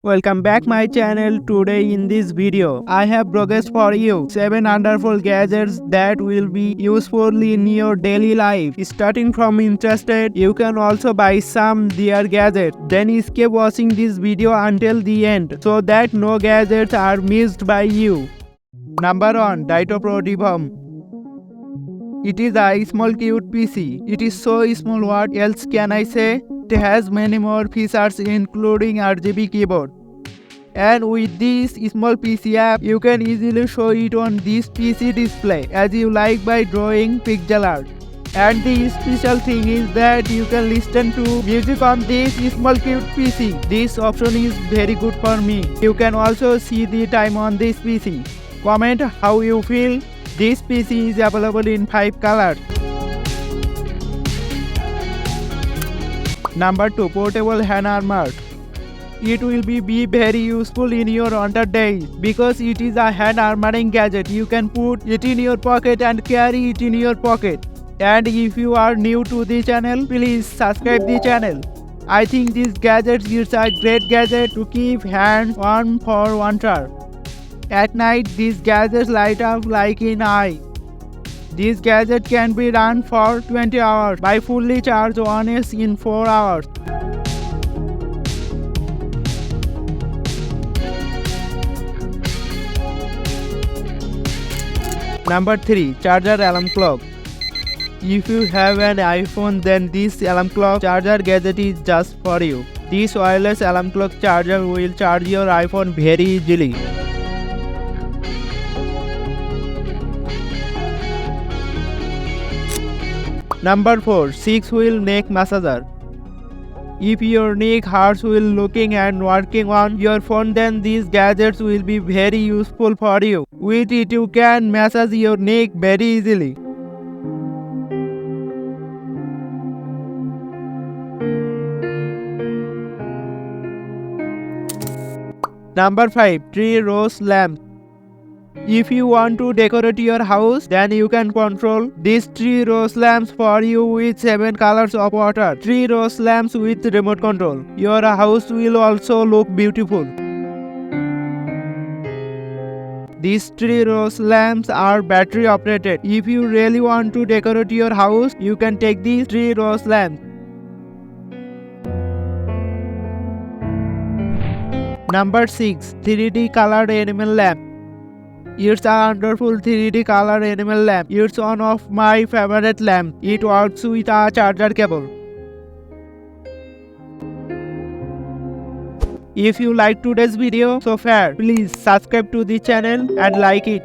Welcome back my channel. Today in this video I have progressed for you 7 wonderful gadgets that will be useful in your daily life. Starting from interested, you can also buy some their gadgets. Then keep watching this video until the end so that no gadgets are missed by you. Number 1. Dito Pro Divom. It is a small cute PC. It is so small, what else can I say? It has many more features including RGB keyboard. And with this small PC app, you can easily show it on this PC display as you like by drawing pixel art. And the special thing is that you can listen to music on this small cute PC. This option is very good for me. You can also see the time on this PC. Comment how you feel. This PC is available in 5 colors. Number 2. Portable hand armor. It will be very useful in your winter days because it is a hand armoring gadget. You can put it in your pocket and carry it in your pocket. And if you are new to the channel, please subscribe the channel. I think this gadget is a great gadget to keep hands warm for winter. At night, these gadgets light up like an eye. This gadget can be run for 20 hours by fully charged once in 4 hours. Number 3. Charger alarm clock. If you have an iPhone, then this alarm clock charger gadget is just for you. This wireless alarm clock charger will charge your iPhone very easily. Number 4. 6-wheel neck massager. If your neck hurts while looking and working on your phone, then these gadgets will be very useful for you. With it, you can massage your neck very easily. Number 5. Tree rose lamp. If you want to decorate your house, then you can control these 3 rose lamps for you with 7 colors of water. 3 rose lamps with remote control. Your house will also look beautiful. These 3 rose lamps are battery operated. If you really want to decorate your house, you can take these 3 rose lamps. Number 6. 3D colored animal lamp. It's a wonderful 3D color animal lamp. It's one of my favorite lamps. It works with a charger cable. If you like today's video so far, please subscribe to the channel and like it.